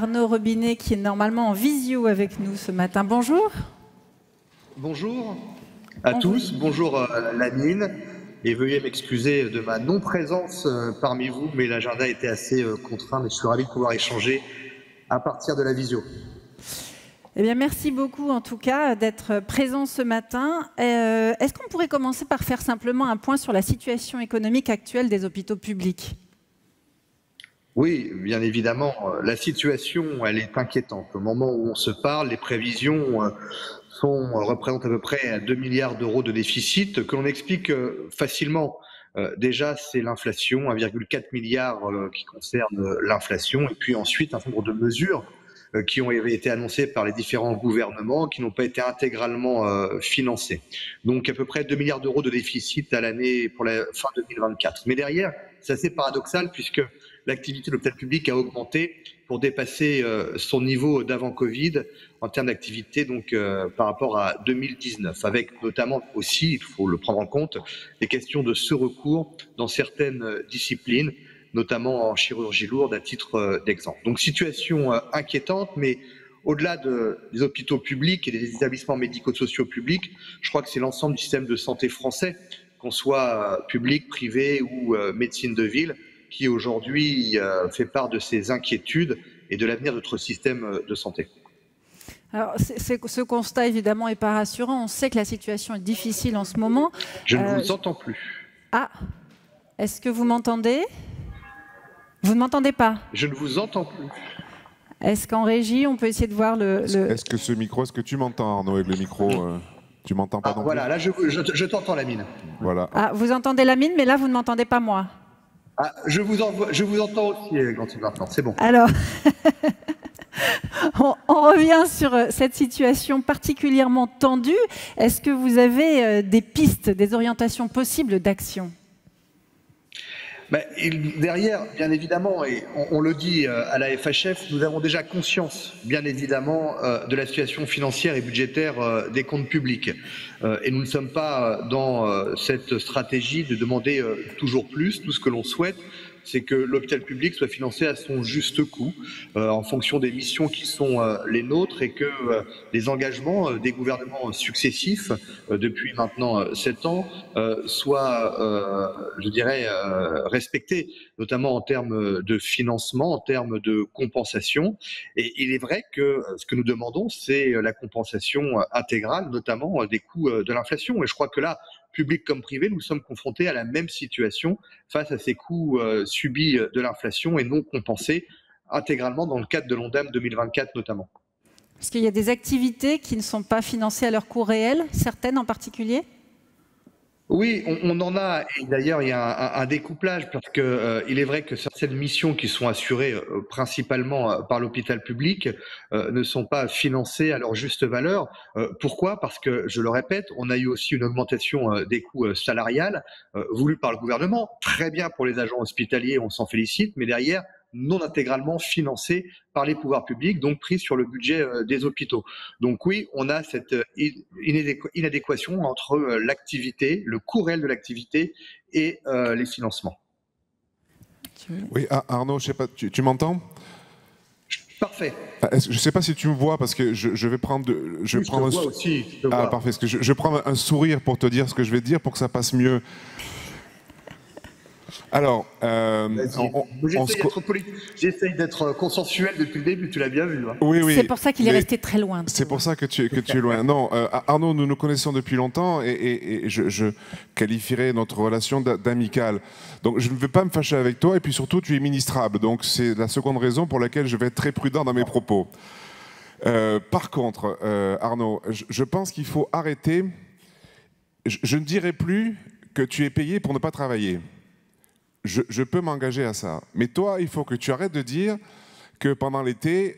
Arnaud Robinet qui est normalement en visio avec nous ce matin. Bonjour. Bonjour à tous, bonjour Lamine, et veuillez m'excuser de ma non-présence parmi vous, mais l'agenda était assez contraint, mais je suis ravi de pouvoir échanger à partir de la visio. Eh bien, merci beaucoup en tout cas d'être présent ce matin. Est-ce qu'on pourrait commencer par faire simplement un point sur la situation économique actuelle des hôpitaux publics ? Oui, bien évidemment, la situation, elle est inquiétante. Au moment où on se parle, les prévisions représentent à peu près 2 milliards d'euros de déficit, que l'on explique facilement. Déjà, c'est l'inflation, 1,4 milliard qui concerne l'inflation, et puis ensuite un certain nombre de mesures qui ont été annoncées par les différents gouvernements, qui n'ont pas été intégralement financées. Donc à peu près 2 milliards d'euros de déficit à l'année pour la fin 2024. Mais derrière, c'est assez paradoxal puisque l'activité de l'hôpital public a augmenté pour dépasser son niveau d'avant Covid en termes d'activité, donc par rapport à 2019, avec notamment aussi, il faut le prendre en compte, des questions de surrecours dans certaines disciplines, notamment en chirurgie lourde à titre d'exemple. Donc situation inquiétante, mais au-delà des hôpitaux publics et des établissements médico-sociaux publics, je crois que c'est l'ensemble du système de santé français, qu'on soit public, privé ou médecine de ville, qui aujourd'hui fait part de ses inquiétudes et de l'avenir de notre système de santé. Alors, ce constat, évidemment, n'est pas rassurant. On sait que la situation est difficile en ce moment. Je ne vous entends plus. Ah, est-ce que vous m'entendez ? Vous ne m'entendez pas ? Je ne vous entends plus. Est-ce qu'en régie, on peut essayer de voir le... Est-ce que ce micro, est-ce que tu m'entends, Arnaud, avec le micro tu m'entends pas non plus ? Voilà, là je t'entends, Lamine. Voilà. Ah, vous entendez Lamine, mais là, vous ne m'entendez pas moi. Ah, je vous entends aussi, Gantine maintenant, c'est bon. Alors, on revient sur cette situation particulièrement tendue. Est-ce que vous avez des pistes, des orientations possibles d'action ? Derrière, bien évidemment, et on le dit à la FHF, nous avons déjà conscience, bien évidemment, de la situation financière et budgétaire des comptes publics. Et nous ne sommes pas dans cette stratégie de demander toujours plus. Tout ce que l'on souhaite, c'est que l'hôpital public soit financé à son juste coût, en fonction des missions qui sont les nôtres, et que les engagements des gouvernements successifs, depuis maintenant 7 ans, soient, je dirais, respectés, notamment en termes de financement, en termes de compensation. Et il est vrai que ce que nous demandons, c'est la compensation intégrale, notamment des coûts de l'inflation. Et je crois que là, public comme privé, nous sommes confrontés à la même situation face à ces coûts subis de l'inflation et non compensés intégralement dans le cadre de l'ONDAM 2024 notamment. Est-ce qu'il y a des activités qui ne sont pas financées à leur coût réel, certaines en particulier ? Oui, on en a, et d'ailleurs il y a un découplage, parce que il est vrai que certaines missions qui sont assurées principalement par l'hôpital public ne sont pas financées à leur juste valeur. Pourquoi ? Parce que, je le répète, on a eu aussi une augmentation des coûts salariales voulue par le gouvernement, très bien pour les agents hospitaliers, on s'en félicite, mais derrière, non intégralement financée par les pouvoirs publics, donc prise sur le budget des hôpitaux. Donc oui, on a cette inadéquation entre l'activité, le coût réel de l'activité et les financements. Oui, Arnaud, je sais pas, tu m'entends ? Parfait. Je ne sais pas si tu me vois, parce que je vais prendre... Je te vois aussi. Ah, parfait, parce que je prends un sourire pour te dire ce que je vais te dire pour que ça passe mieux. Alors, j'essaye d'être consensuel depuis le début, tu l'as bien vu. Hein. Oui, oui. C'est pour ça qu'il est resté très loin. C'est pour ça que tu es loin. Non, Arnaud, nous nous connaissons depuis longtemps et je qualifierais notre relation d'amicale. Donc, je ne veux pas me fâcher avec toi et puis surtout, tu es ministrable. Donc, c'est la seconde raison pour laquelle je vais être très prudent dans mes propos. Par contre, Arnaud, je pense qu'il faut arrêter. Je ne dirai plus que tu es payé pour ne pas travailler. Je peux m'engager à ça. Mais toi, il faut que tu arrêtes de dire que pendant l'été,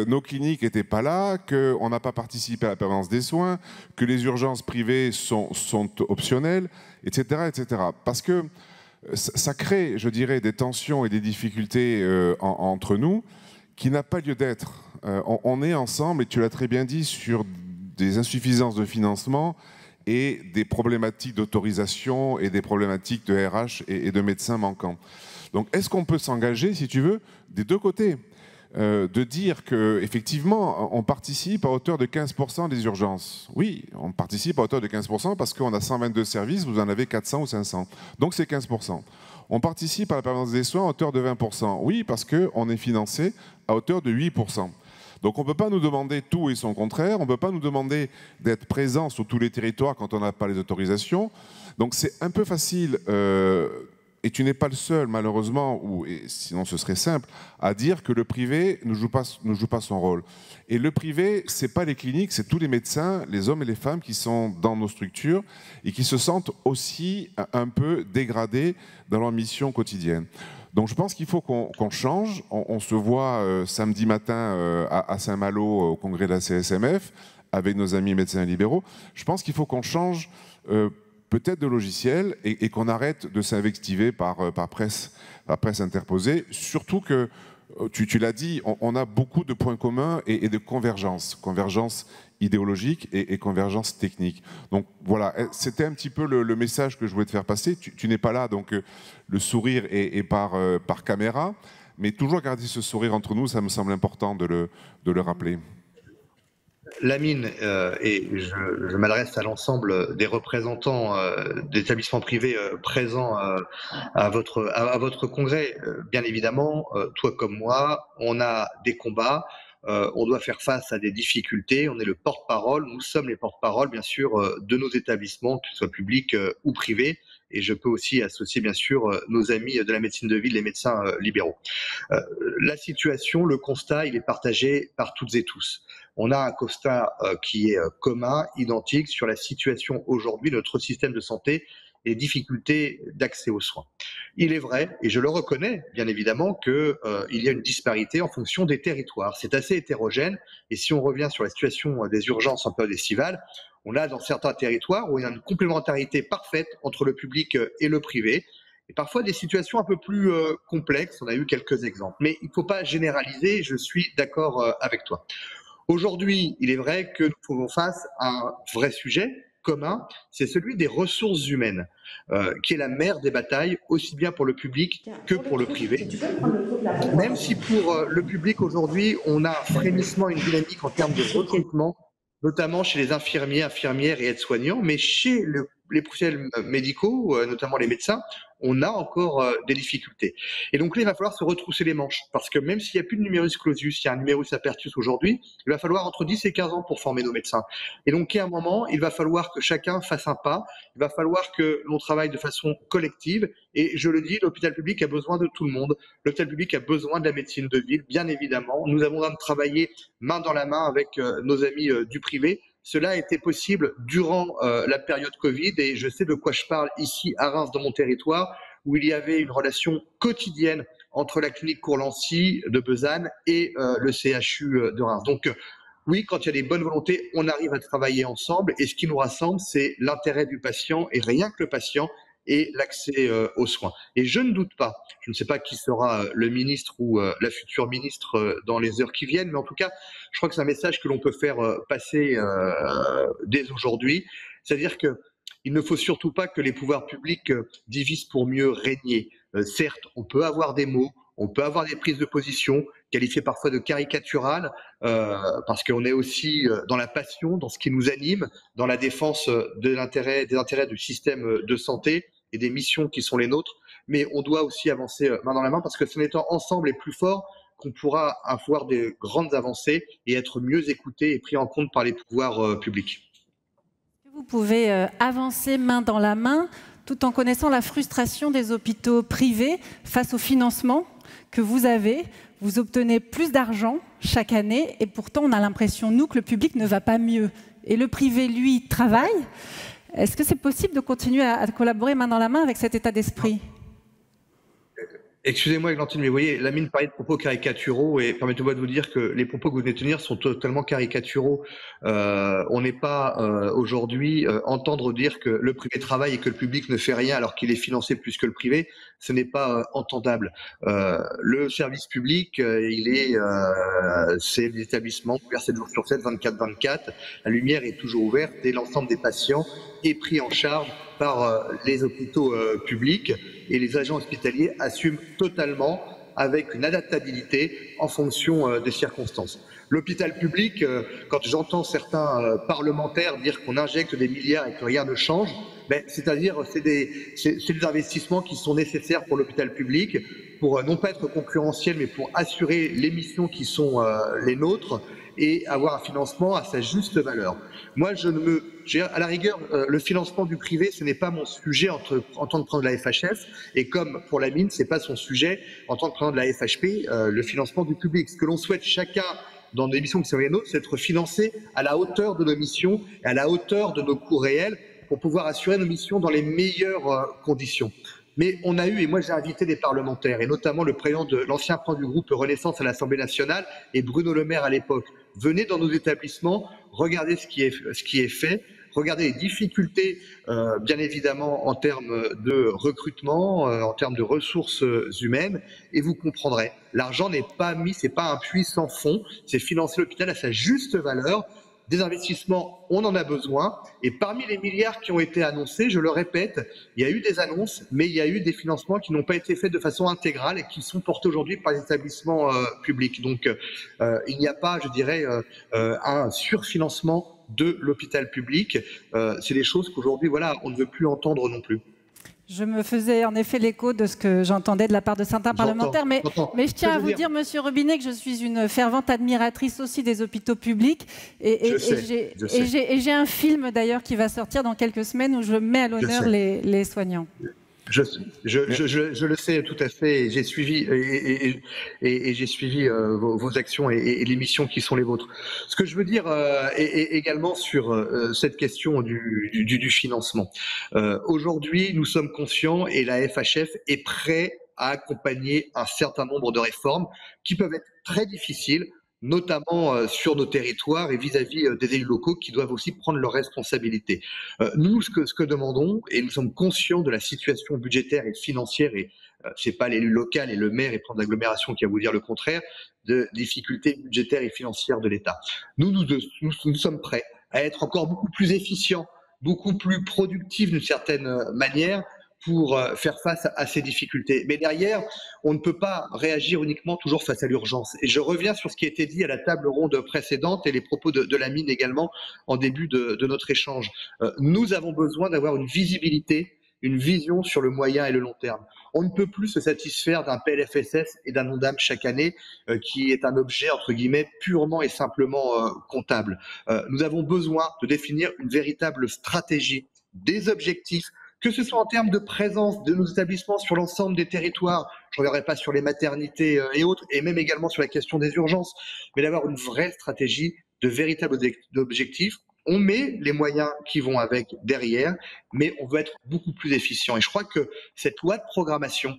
nos cliniques n'étaient pas là, qu'on n'a pas participé à la permanence des soins, que les urgences privées sont optionnelles, etc., etc. Parce que ça crée, je dirais, des tensions et des difficultés entre nous qui n'a pas lieu d'être. On est ensemble, et tu l'as très bien dit, sur des insuffisances de financement et des problématiques d'autorisation et des problématiques de RH et de médecins manquants. Donc, est-ce qu'on peut s'engager, si tu veux, des deux côtés ? de dire qu'effectivement, on participe à hauteur de 15% des urgences. Oui, on participe à hauteur de 15% parce qu'on a 122 services, vous en avez 400 ou 500. Donc c'est 15%. On participe à la permanence des soins à hauteur de 20%. Oui, parce qu'on est financé à hauteur de 8%. Donc on ne peut pas nous demander tout et son contraire, on ne peut pas nous demander d'être présent sur tous les territoires quand on n'a pas les autorisations. Donc c'est un peu facile, et tu n'es pas le seul malheureusement, et sinon ce serait simple, à dire que le privé ne joue pas son rôle. Et le privé, ce n'est pas les cliniques, c'est tous les médecins, les hommes et les femmes qui sont dans nos structures et qui se sentent aussi un peu dégradés dans leur mission quotidienne. Donc je pense qu'il faut qu'on change. On se voit samedi matin à Saint-Malo au congrès de la CSMF avec nos amis médecins libéraux. Je pense qu'il faut qu'on change peut-être de logiciel et qu'on arrête de s'invectiver par presse interposée. Surtout que, tu l'as dit, on a beaucoup de points communs et de convergence idéologique et convergence technique. Donc voilà, c'était un petit peu le message que je voulais te faire passer. Tu n'es pas là, donc le sourire est par caméra, mais toujours garder ce sourire entre nous, ça me semble important de le rappeler. Lamine, et je m'adresse à l'ensemble des représentants d'établissements privés présents à votre congrès. Bien évidemment, toi comme moi, on a des combats, on doit faire face à des difficultés, on est le porte-parole, nous sommes les porte-parole bien sûr de nos établissements, qu'ils soient publics ou privés, et je peux aussi associer bien sûr nos amis de la médecine de ville, les médecins libéraux. La situation, le constat, il est partagé par toutes et tous. On a un constat qui est commun, identique sur la situation aujourd'hui de notre système de santé et les difficultés d'accès aux soins. Il est vrai, et je le reconnais bien évidemment, qu'il y a une disparité en fonction des territoires. C'est assez hétérogène, et si on revient sur la situation des urgences en période estivale, on a dans certains territoires où il y a une complémentarité parfaite entre le public et le privé, et parfois des situations un peu plus complexes, on a eu quelques exemples. Mais il ne faut pas généraliser, je suis d'accord avec toi. Aujourd'hui, il est vrai que nous faisons face à un vrai sujet commun, c'est celui des ressources humaines, qui est la mère des batailles, aussi bien pour le public que pour le privé. Même si pour le public aujourd'hui, on a un frémissement, une dynamique en termes de recrutement, notamment chez les infirmiers, infirmières et aides-soignants, mais chez les professionnels médicaux, notamment les médecins, on a encore des difficultés. Et donc là, il va falloir se retrousser les manches, parce que même s'il n'y a plus de numerus clausus, il y a un numerus apertus aujourd'hui, il va falloir entre 10 et 15 ans pour former nos médecins. Et donc, à un moment, il va falloir que chacun fasse un pas, il va falloir que l'on travaille de façon collective, et je le dis, l'hôpital public a besoin de tout le monde, l'hôpital public a besoin de la médecine de ville, bien évidemment. Nous avons besoin de travailler main dans la main avec nos amis du privé. Cela a été possible durant la période Covid et je sais de quoi je parle ici à Reims, dans mon territoire, où il y avait une relation quotidienne entre la clinique Courlancy de Besançon et le CHU de Reims. Donc oui, quand il y a des bonnes volontés, on arrive à travailler ensemble et ce qui nous rassemble, c'est l'intérêt du patient et rien que le patient et l'accès aux soins. Et je ne doute pas, je ne sais pas qui sera le ministre ou la future ministre dans les heures qui viennent, mais en tout cas, je crois que c'est un message que l'on peut faire passer dès aujourd'hui, c'est-à-dire qu'il ne faut surtout pas que les pouvoirs publics divisent pour mieux régner. Certes, on peut avoir des mots, on peut avoir des prises de position, qualifiées parfois de caricaturales, parce qu'on est aussi dans la passion, dans ce qui nous anime, dans la défense des intérêts du système de santé et des missions qui sont les nôtres, mais on doit aussi avancer main dans la main, parce que c'est en étant ensemble et plus forts qu'on pourra avoir des grandes avancées et être mieux écoutés et pris en compte par les pouvoirs publics. Vous pouvez avancer main dans la main tout en connaissant la frustration des hôpitaux privés face au financement que vous avez. Vous obtenez plus d'argent chaque année et pourtant on a l'impression, nous, que le public ne va pas mieux. Et le privé, lui, travaille. Est-ce que c'est possible de continuer à collaborer main dans la main avec cet état d'esprit ? Excusez-moi, Églantine, mais vous voyez, Lamine parlait de propos caricaturaux et permettez-moi de vous dire que les propos que vous venez de tenir sont totalement caricaturaux. On n'est pas aujourd'hui entendre dire que le privé travaille et que le public ne fait rien alors qu'il est financé plus que le privé, ce n'est pas entendable. Le service public, c'est l'établissement ouvert 7 jours sur 7, 24/24. La lumière est toujours ouverte et l'ensemble des patients est pris en charge par les hôpitaux publics et les agents hospitaliers assument totalement avec une adaptabilité en fonction des circonstances. L'hôpital public, quand j'entends certains parlementaires dire qu'on injecte des milliards et que rien ne change, c'est-à-dire c'est des investissements qui sont nécessaires pour l'hôpital public, pour non pas être concurrentiel, mais pour assurer les missions qui sont les nôtres et avoir un financement à sa juste valeur. Moi, à la rigueur, le financement du privé, ce n'est pas mon sujet en tant que président de la FHF, et comme pour la mine, ce n'est pas son sujet en tant que président de la FHP, le financement du public. Ce que l'on souhaite chacun dans des missions qui sont les nôtres, c'est d'être financé à la hauteur de nos missions et à la hauteur de nos coûts réels pour pouvoir assurer nos missions dans les meilleures conditions. Mais on a eu, et moi j'ai invité des parlementaires, et notamment l'ancien président du groupe Renaissance à l'Assemblée nationale et Bruno Le Maire à l'époque. Venez dans nos établissements, regardez ce qui est fait, regardez les difficultés, bien évidemment, en termes de recrutement, en termes de ressources humaines, et vous comprendrez. L'argent n'est pas mis, c'est pas un puits sans fond, c'est financer l'hôpital à sa juste valeur. Des investissements, on en a besoin. Et parmi les milliards qui ont été annoncés, je le répète, il y a eu des annonces, mais il y a eu des financements qui n'ont pas été faits de façon intégrale et qui sont portés aujourd'hui par les établissements publics. Donc, il n'y a pas, je dirais, un surfinancement de l'hôpital public. C'est des choses qu'aujourd'hui, voilà, on ne veut plus entendre non plus. Je me faisais en effet l'écho de ce que j'entendais de la part de certains parlementaires, mais je tiens à vous dire, Monsieur Robinet, que je suis une fervente admiratrice aussi des hôpitaux publics. Et j'ai un film d'ailleurs qui va sortir dans quelques semaines où je mets à l'honneur les soignants. Je le sais tout à fait. J'ai suivi j'ai suivi vos actions et les missions qui sont les vôtres. Ce que je veux dire également sur cette question du financement. Aujourd'hui, nous sommes conscients et la FHF est prête à accompagner un certain nombre de réformes qui peuvent être très difficiles, notamment sur nos territoires et vis-à-vis des élus locaux qui doivent aussi prendre leurs responsabilités. Nous, ce que demandons, et nous sommes conscients de la situation budgétaire et financière, et c'est pas l'élu local et le maire et président d'agglomération qui va vous dire le contraire, de difficultés budgétaires et financières de l'État. Nous sommes prêts à être encore beaucoup plus efficients, beaucoup plus productifs d'une certaine manière, pour faire face à ces difficultés. Mais derrière, on ne peut pas réagir uniquement toujours face à l'urgence. Et je reviens sur ce qui a été dit à la table ronde précédente et les propos de la mine également en début de notre échange. Nous avons besoin d'avoir une visibilité, une vision sur le moyen et le long terme. On ne peut plus se satisfaire d'un PLFSS et d'un ONDAM chaque année qui est un objet, entre guillemets, purement et simplement comptable. Nous avons besoin de définir une véritable stratégie, des objectifs, que ce soit en termes de présence de nos établissements sur l'ensemble des territoires, je ne reviendrai pas sur les maternités et autres, et même également sur la question des urgences, mais d'avoir une vraie stratégie, de véritables objectifs. On met les moyens qui vont avec derrière, mais on veut être beaucoup plus efficient. Et je crois que cette loi de programmation,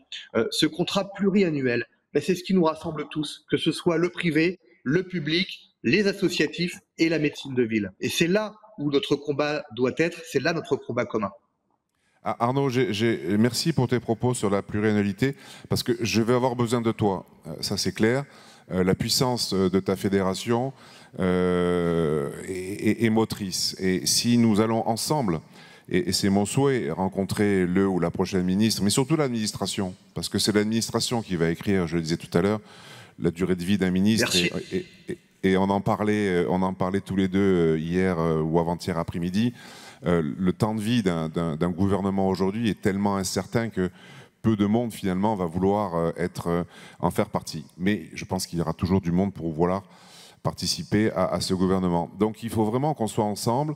ce contrat pluriannuel, c'est ce qui nous rassemble tous, que ce soit le privé, le public, les associatifs et la médecine de ville. Et c'est là où notre combat doit être, c'est là notre combat commun. Arnaud, merci pour tes propos sur la pluriannualité, parce que je vais avoir besoin de toi, ça c'est clair. La puissance de ta fédération est motrice. Et si nous allons ensemble, et c'est mon souhait, rencontrer le ou la prochaine ministre, mais surtout l'administration, parce que c'est l'administration qui va écrire, je le disais tout à l'heure, la durée de vie d'un ministre. Et on en parlait tous les deux hier ou avant-hier après-midi. Le temps de vie d'un gouvernement aujourd'hui est tellement incertain que peu de monde finalement va vouloir en faire partie. Mais je pense qu'il y aura toujours du monde pour vouloir participer à ce gouvernement. Donc il faut vraiment qu'on soit ensemble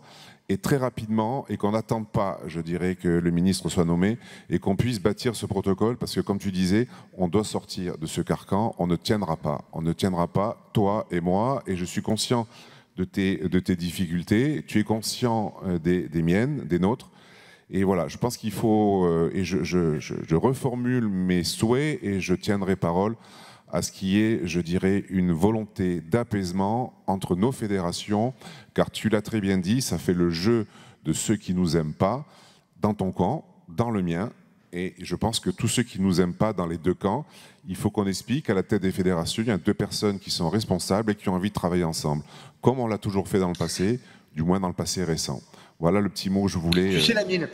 et très rapidement, et qu'on n'attende pas, je dirais, que le ministre soit nommé et qu'on puisse bâtir ce protocole, parce que comme tu disais, on doit sortir de ce carcan, on ne tiendra pas, toi et moi, et je suis conscient de tes difficultés, tu es conscient des miennes, des nôtres. Et voilà, je pense qu'il faut, et je reformule mes souhaits et je tiendrai parole à ce qui est, je dirais, une volonté d'apaisement entre nos fédérations, car tu l'as très bien dit, ça fait le jeu de ceux qui ne nous aiment pas, dans ton camp, dans le mien, et je pense que tous ceux qui ne nous aiment pas dans les deux camps, il faut qu'on explique qu'à la tête des fédérations, il y a deux personnes qui sont responsables et qui ont envie de travailler ensemble, comme on l'a toujours fait dans le passé, du moins dans le passé récent. Voilà le petit mot que je voulais... Tu sais, la mine.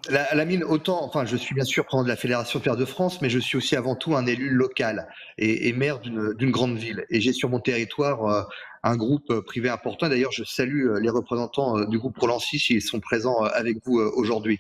La mine, autant, enfin, je suis bien sûr président de la Fédération de Pères de France, mais je suis aussi avant tout un élu local et maire d'une grande ville. Et j'ai sur mon territoire un groupe privé important. D'ailleurs, je salue les représentants du groupe Rolancy s'ils sont présents avec vous aujourd'hui.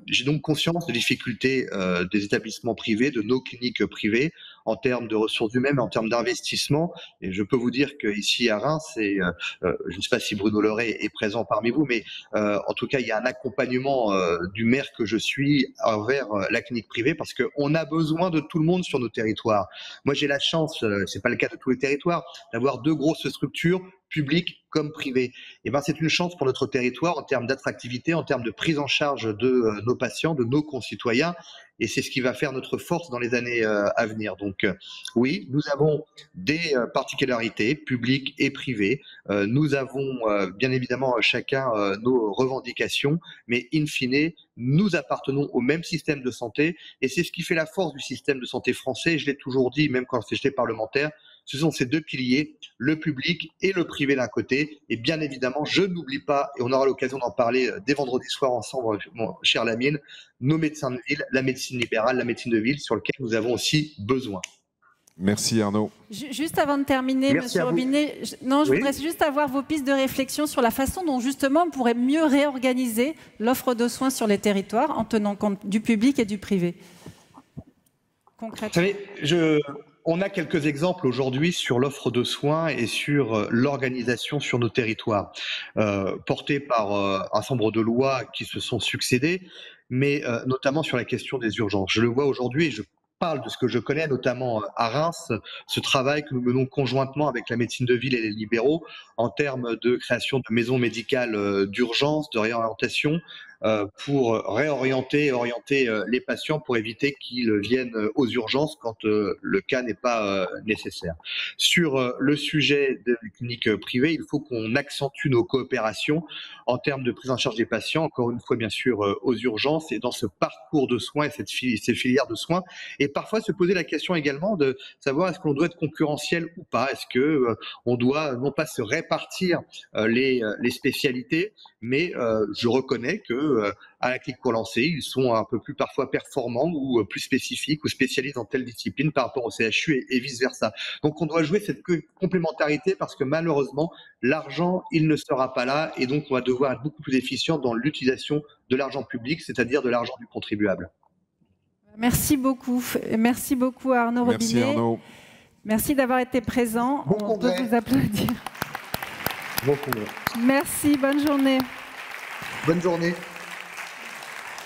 J'ai donc conscience des difficultés des établissements privés, de nos cliniques privées, en termes de ressources humaines, en termes d'investissement. Et je peux vous dire qu'ici à Reims, je ne sais pas si Bruno Leray est présent parmi vous, mais en tout cas, il y a un accompagnement du maire que je suis envers la clinique privée parce qu'on a besoin de tout le monde sur nos territoires. Moi, j'ai la chance, c'est pas le cas de tous les territoires, d'avoir 2 grosses structures, publiques comme privées. Et ben, c'est une chance pour notre territoire en termes d'attractivité, en termes de prise en charge de nos patients, de nos concitoyens. Et c'est ce qui va faire notre force dans les années à venir. Donc, oui, nous avons des particularités publiques et privées. Nous avons bien évidemment chacun nos revendications, mais in fine, nous appartenons au même système de santé et c'est ce qui fait la force du système de santé français. Je l'ai toujours dit, même quand j'étais parlementaire, ce sont ces 2 piliers, le public et le privé d'un côté. Et bien évidemment, je n'oublie pas, et on aura l'occasion d'en parler dès vendredi soir ensemble, mon cher Lamine, nos médecins de ville, la médecine libérale, la médecine de ville, sur lequel nous avons aussi besoin. Merci Arnaud. Juste avant de terminer, Monsieur Robinet, je voudrais juste avoir vos pistes de réflexion sur la façon dont justement on pourrait mieux réorganiser l'offre de soins sur les territoires en tenant compte du public et du privé. Concrètement. Vous savez, on a quelques exemples aujourd'hui sur l'offre de soins et sur l'organisation sur nos territoires, portés par un certain nombre de lois qui se sont succédées, mais notamment sur la question des urgences. Je le vois aujourd'hui et je parle de ce que je connais, notamment à Reims, ce travail que nous menons conjointement avec la médecine de ville et les libéraux en termes de création de maisons médicales d'urgence, de réorientation, pour réorienter et orienter les patients pour éviter qu'ils viennent aux urgences quand le cas n'est pas nécessaire. Sur le sujet des cliniques privées, il faut qu'on accentue nos coopérations en termes de prise en charge des patients, encore une fois bien sûr aux urgences et dans ce parcours de soins et ces filières de soins. Et parfois se poser la question également de savoir est-ce qu'on doit être concurrentiel ou pas, est-ce que on doit non pas se répartir les spécialités, mais je reconnais que à la clinique Rolancy, ils sont un peu plus parfois performants ou plus spécifiques ou spécialisés dans telle discipline par rapport au CHU et vice versa. Donc on doit jouer cette complémentarité parce que malheureusement l'argent il ne sera pas là et donc on va devoir être beaucoup plus efficient dans l'utilisation de l'argent public, c'est-à-dire de l'argent du contribuable. Merci beaucoup Arnaud Robinet. Merci Arnaud. Merci d'avoir été présent. On peut vous applaudir. Bon congrès. Merci, bonne journée. Bonne journée.